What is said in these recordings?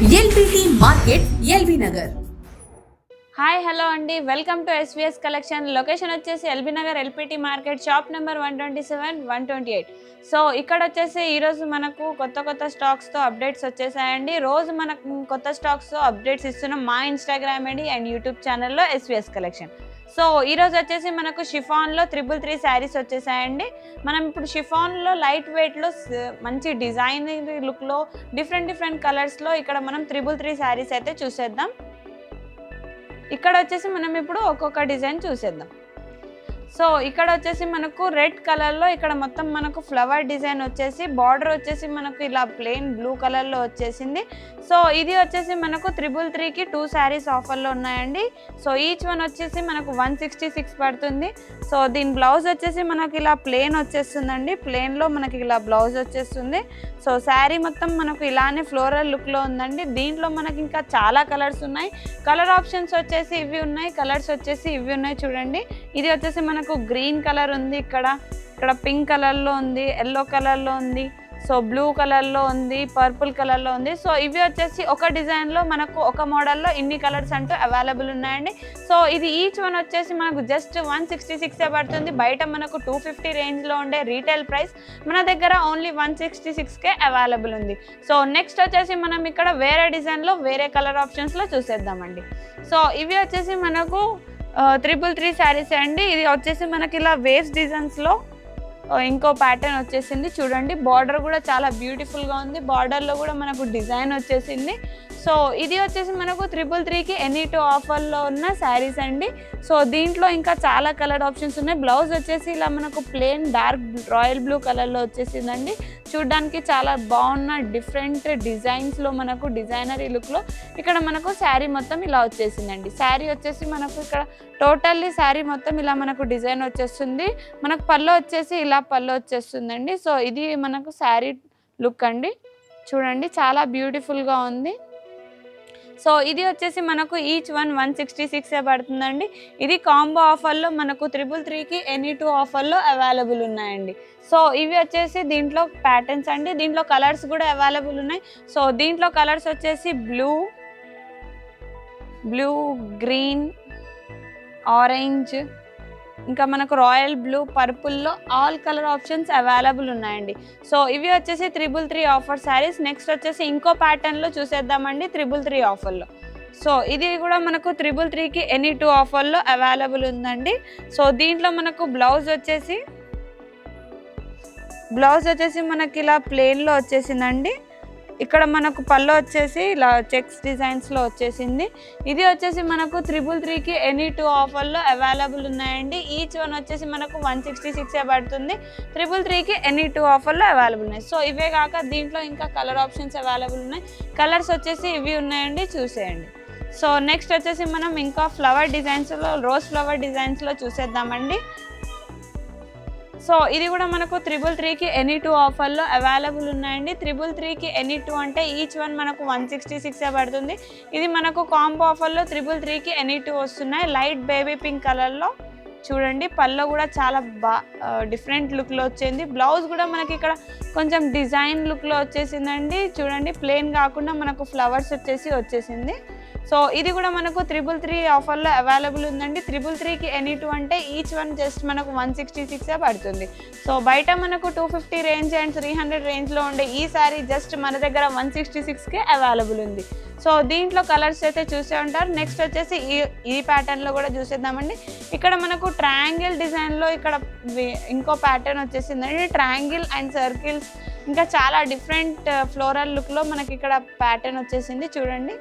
LBT market LB Nagar. Hi hello అండి, welcome to SVS collection. Location వచ్చేసి LB Nagar LPT market, shop number 127, 128. So ఇక్కడ వచ్చేసి ఈరోజు మనకు కొత్త స్టాక్స్తో అప్డేట్స్ వచ్చేసాయండి. రోజు మనకు కొత్త స్టాక్స్తో అప్డేట్స్ ఇస్తున్నాం మా ఇన్స్టాగ్రామ్ ఐడి అండ్ యూట్యూబ్ ఛానల్లో ఎస్విఎస్ కలెక్షన్. సో ఈరోజు వచ్చేసి మనకు షిఫాన్లో 333 శారీస్ వచ్చేసాయండి. మనం ఇప్పుడు షిఫాన్లో లైట్ వెయిట్లో మంచి డిజైనర్ లుక్లో డిఫరెంట్ కలర్స్లో ఇక్కడ మనం 333 శారీస్ అయితే చూసేద్దాం. ఇక్కడ వచ్చేసి మనం ఇప్పుడు ఒక్కొక్క డిజైన్ చూసేద్దాం. సో ఇక్కడ వచ్చేసి మనకు రెడ్ కలర్లో ఇక్కడ మొత్తం మనకు ఫ్లవర్ డిజైన్ వచ్చేసి బార్డర్ వచ్చేసి మనకు ఇలా ప్లెయిన్ బ్లూ కలర్లో వచ్చేసింది. సో ఇది వచ్చేసి మనకు 333కి 2 శారీస్ ఆఫర్లో ఉన్నాయండి. సో ఈచ్ వన్ వచ్చేసి మనకు 166 పడుతుంది. సో దీని బ్లౌజ్ వచ్చేసి మనకి ఇలా ప్లెయిన్ వచ్చేస్తుందండి. ప్లెయిన్లో మనకి ఇలా బ్లౌజ్ వచ్చేస్తుంది. సో శారీ మొత్తం మనకు ఇలానే ఫ్లోరల్ లుక్లో ఉందండి. దీంట్లో మనకి ఇంకా చాలా కలర్స్ ఉన్నాయి. కలర్ ఆప్షన్స్ వచ్చేసి ఇవి ఉన్నాయి, కలర్స్ వచ్చేసి ఇవి ఉన్నాయి. చూడండి, ఇది వచ్చేసి మనకు గ్రీన్ కలర్ ఉంది, ఇక్కడ పింక్ కలర్లో ఉంది, ఎల్లో కలర్లో ఉంది, సో బ్లూ కలర్లో ఉంది, పర్పుల్ కలర్లో ఉంది. సో ఇవి వచ్చేసి ఒక డిజైన్లో మనకు ఒక మోడల్లో ఇన్ని కలర్స్ అంటూ అవైలబుల్ ఉన్నాయండి. సో ఇది ఈచ్ వన్ వచ్చేసి మనకు జస్ట్ 166 పడుతుంది. బయట మనకు 250 రేంజ్లో ఉండే రీటైల్ ప్రైస్, మన దగ్గర ఓన్లీ 166కే అవైలబుల్ ఉంది. సో నెక్స్ట్ వచ్చేసి మనం ఇక్కడ వేరే డిజైన్లో వేరే కలర్ ఆప్షన్స్లో చూసేద్దామండి. సో ఇవి వచ్చేసి మనకు 333 శారీస్ అండి. ఇది వచ్చేసి మనకి ఇలా వేవ్స్ డిజైన్స్లో ఇంకో ప్యాటర్న్ వచ్చేసింది. చూడండి, బార్డర్ కూడా చాలా బ్యూటిఫుల్గా ఉంది. బార్డర్లో కూడా మనకు డిజైన్ వచ్చేసింది. సో ఇది వచ్చేసి మనకు 333కి ఎనీ2 ఆఫర్లో ఉన్న శారీస్ అండి. సో దీంట్లో ఇంకా చాలా కలర్ ఆప్షన్స్ ఉన్నాయి. బ్లౌజ్ వచ్చేసి ఇలా మనకు ప్లెయిన్ డార్క్ రాయల్ బ్లూ కలర్లో వచ్చేసిందండి. చూడ్డానికి చాలా బాగున్న డిఫరెంట్ డిజైన్స్లో మనకు డిజైనరీ లుక్లో ఇక్కడ మనకు శారీ మొత్తం ఇలా వచ్చేసిందండి. శారీ వచ్చేసి మనకు ఇక్కడ టోటల్లీ శారీ మొత్తం ఇలా మనకు డిజైన్ వచ్చేస్తుంది. మనకు పళ్ళు వచ్చేసి ఇలా పళ్ళు వచ్చేస్తుందండి. సో ఇది మనకు శారీ లుక్ అండి. చూడండి, చాలా బ్యూటిఫుల్గా ఉంది. సో ఇది వచ్చేసి మనకు ఈచ్ వన్ 166 పడుతుందండి. ఇది కాంబో ఆఫర్లో మనకు 333కి ఎనీ2 ఆఫర్లో అవైలబుల్ ఉన్నాయండి. సో ఇవి వచ్చేసి దీంట్లో ప్యాటర్న్స్ అండి. దీంట్లో కలర్స్ కూడా అవైలబుల్ ఉన్నాయి. సో దీంట్లో కలర్స్ వచ్చేసి బ్లూ, గ్రీన్, ఆరెంజ్, ఇంకా మనకు రాయల్ బ్లూ, పర్పుల్లో ఆల్ కలర్ ఆప్షన్స్ అవైలబుల్ ఉన్నాయండి. సో ఇవి వచ్చేసి 333 ఆఫర్ శారీస్. నెక్స్ట్ వచ్చేసి ఇంకో ప్యాటర్న్లో చూసేద్దామండి 333 ఆఫర్లో. సో ఇది కూడా మనకు 333కి ఎనీ2 ఆఫర్లో అవైలబుల్ ఉందండి. సో దీంట్లో మనకు బ్లౌజ్ వచ్చేసి మనకి ఇలా ప్లెయిన్లో వచ్చేసిందండి. ఇక్కడ మనకు పళ్ళు వచ్చేసి ఇలా చెక్స్ డిజైన్స్లో వచ్చేసింది. ఇది వచ్చేసి మనకు 333కి ఎనీ2 ఆఫర్లో అవైలబుల్ ఉన్నాయండి. ఈచ్ వన్ వచ్చేసి మనకు 166 పడుతుంది. 333కి ఎనీ2 ఆఫర్లో అవైలబుల్ ఉన్నాయి. సో ఇవే కాక దీంట్లో ఇంకా కలర్ ఆప్షన్స్ అవైలబుల్ ఉన్నాయి. కలర్స్ వచ్చేసి ఇవి ఉన్నాయండి, చూసేయండి. సో నెక్స్ట్ వచ్చేసి మనం ఇంకా ఫ్లవర్ డిజైన్స్లో రోజ్ ఫ్లవర్ డిజైన్స్లో చూసేద్దామండి. సో ఇది కూడా మనకు 333కి ఎనీ2 ఆఫర్లో అవైలబుల్ ఉన్నాయండి. 333కి ఎనీ2 అంటే ఈచ్ వన్ మనకు 166 పడుతుంది. ఇది మనకు కాంబో ఆఫర్లో 333కి ఎనీ2 వస్తున్నాయి. లైట్ బేబీ పింక్ కలర్లో చూడండి, పళ్ళు కూడా చాలా డిఫరెంట్ లుక్లో వచ్చింది. బ్లౌజ్ కూడా మనకి ఇక్కడ కొంచెం డిజైన్ లుక్లో వచ్చేసిందండి. చూడండి, ప్లెయిన్ కాకుండా మనకు ఫ్లవర్స్ వచ్చేసింది. సో ఇది కూడా మనకు 333 ఆఫర్లో అవైలబుల్ ఉందండి. 333కి ఎనీ2 అంటే ఈచ్ వన్ జస్ట్ మనకు 166 పడుతుంది. సో బయట మనకు 250 రేంజ్ అండ్ 300 రేంజ్లో ఉండే ఈ సారీ జస్ట్ మన దగ్గర 166కే అవైలబుల్ ఉంది. సో దీంట్లో కలర్స్ అయితే చూసే ఉంటారు. నెక్స్ట్ వచ్చేసి ఈ ప్యాటర్న్లో కూడా చూసేద్దామండి. ఇక్కడ మనకు ట్రయాంగిల్ డిజైన్లో ఇక్కడ ఇంకో ప్యాటర్న్ వచ్చేసిందండి. ట్రయాంగిల్ అండ్ సర్కిల్స్ ఇంకా చాలా డిఫరెంట్ ఫ్లోరల్ లుక్లో మనకి ఇక్కడ ప్యాటర్న్ వచ్చేసింది. చూడండి,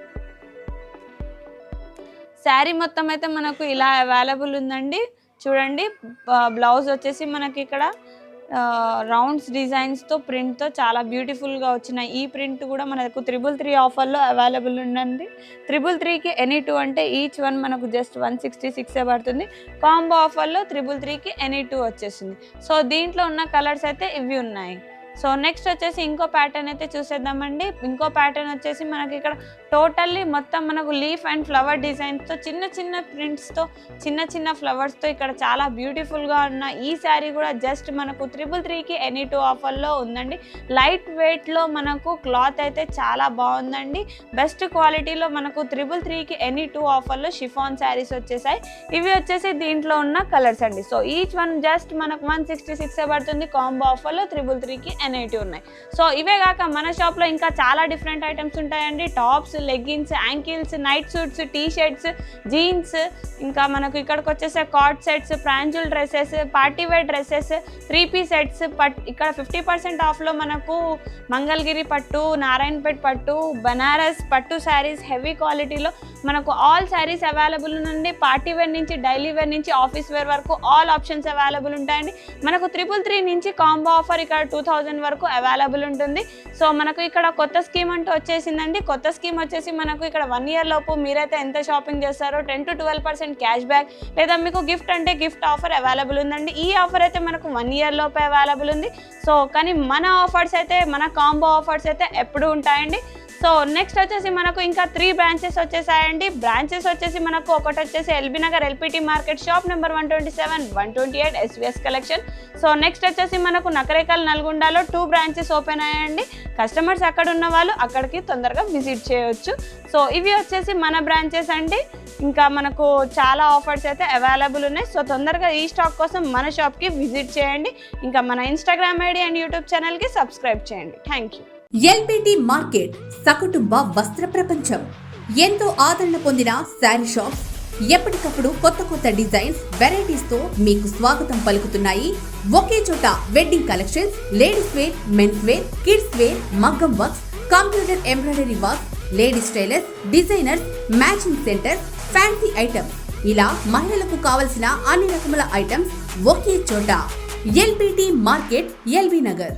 శారీ మొత్తం అయితే మనకు ఇలా అవైలబుల్ ఉందండి. చూడండి, బ్లౌజ్ వచ్చేసి మనకి ఇక్కడ రౌండ్స్ డిజైన్స్తో ప్రింట్తో చాలా బ్యూటిఫుల్గా వచ్చినాయి. ఈ ప్రింట్ కూడా మనకు 333 ఆఫర్లో అవైలబుల్ ఉందండి. 333కి ఎనీ2 అంటే ఈచ్ వన్ మనకు జస్ట్ 166 పడుతుంది. కాంబో ఆఫర్లో 333కి ఎనీ2 వచ్చేసింది. సో దీంట్లో ఉన్న కలర్స్ అయితే ఇవి ఉన్నాయి. సో నెక్స్ట్ వచ్చేసి ఇంకో ప్యాటర్న్ అయితే చూసేద్దామండి. ఇంకో ప్యాటర్న్ వచ్చేసి మనకి ఇక్కడ టోటల్లీ మొత్తం మనకు లీఫ్ అండ్ ఫ్లవర్ డిజైన్స్తో చిన్న చిన్న ప్రింట్స్తో చిన్న చిన్న ఫ్లవర్స్తో ఇక్కడ చాలా బ్యూటిఫుల్గా ఉన్న ఈ శారీ కూడా జస్ట్ మనకు 333కి ఎనీ 2 ఆఫర్లో ఉందండి. లైట్ వెయిట్లో మనకు క్లాత్ అయితే చాలా బాగుందండి. బెస్ట్ క్వాలిటీలో మనకు 333కి ఎనీ 2 ఆఫర్లో షిఫాన్ శారీస్ వచ్చేసాయి. ఇవి వచ్చేసి దీంట్లో ఉన్న కలర్స్ అండి. సో ఈచ్ వన్ జస్ట్ మనకు 166 పడుతుంది. కాంబో ఆఫర్లో 333కి ఎన్ఐటీ ఉన్నాయి. సో ఇవే కాక మన షాప్లో ఇంకా చాలా డిఫరెంట్ ఐటమ్స్ ఉంటాయండి. Tops, leggings, ankles, night suits, T shirts, jeans, ఇంకా మనకు ఇక్కడికి వచ్చేసే కార్డ్ సెట్స్, ప్రాంజుల్ dresses, party wear dresses, 3 sets. ఇక్కడ 50% ఆఫ్లో మనకు మంగళగిరి పట్టు, నారాయణపేట్ పట్టు, బనారస్ పట్టు శారీస్ హెవీ క్వాలిటీలో మనకు ఆల్ శారీస్ అవైలబుల్ ఉందండి. పార్టీ వేర్ నుంచి డైలీ వేర్ నుంచి ఆఫీస్ వేర్ వరకు ఆల్ ఆప్షన్స్ అవైలబుల్ ఉంటాయండి. మనకు 333 నుంచి కాంబో ఆఫర్ ఇక్కడ 2000 వరకు అవైలబుల్ ఉంటుంది. సో మనకు ఇక్కడ కొత్త స్కీమ్ అంటూ వచ్చేసిందండి. కొత్త స్కీమ్ వచ్చేసి మనకు ఇక్కడ 1 ఇయర్ లోపు మీరైతే ఎంత షాపింగ్ చేస్తారో 10 to 12% క్యాష్ బ్యాక్ లేదా మీకు గిఫ్ట్ అంటే గిఫ్ట్ ఆఫర్ అవైలబుల్ ఉందండి. ఈ ఆఫర్ అయితే మనకు 1 ఇయర్ లోపే అవైలబుల్ ఉంది. సో కానీ మన ఆఫర్స్ అయితే మన కాంబో ఆఫర్స్ అయితే ఎప్పుడు ఉంటాయండి. సో నెక్స్ట్ వచ్చేసి మనకు ఇంకా 3 బ్రాంచెస్ వచ్చేసాయండి. బ్రాంచెస్ వచ్చేసి మనకు ఒకటి వచ్చేసి LB Nagar LPT market shop number 127, 128 SVS collection. So next వచ్చేసి మనకు నకరేకల్ నల్గొండలో 2 బ్రాంచెస్ ఓపెన్ అయ్యాయండి. కస్టమర్స్ అక్కడ ఉన్న వాళ్ళు అక్కడికి తొందరగా విజిట్ చేయవచ్చు. సో ఇవి వచ్చేసి మన బ్రాంచెస్ అండి. ఇంకా మనకు చాలా ఆఫర్స్ అయితే అవైలబుల్ ఉన్నాయి. సో తొందరగా ఈ స్టాక్ కోసం మన షాప్కి విజిట్ చేయండి. ఇంకా మన ఇన్స్టాగ్రామ్ ఐడి అండ్ యూట్యూబ్ ఛానల్కి సబ్స్క్రైబ్ చేయండి. Thank you. ఎల్పిటి మార్కెట్ సకుటుంబ వస్త్ర ప్రపంచం. ఎంతో ఆదరణ పొందిన శారీ షాప్స్ ఎప్పటికప్పుడు కొత్త కొత్త డిజైన్స్, వెరైటీస్ తో మీకు స్వాగతం పలుకుతున్నాయి. ఒకే చోట wedding collections, ladies wear, men's wear, kids wear, మగ్గం works, computer embroidery work, ladies tailors, designers, matching centre, fancy items, ఇలా మహిళలకు కావలసిన అన్ని రకముల ఐటమ్స్ ఒకే చోట. LPT market, LB Nagar.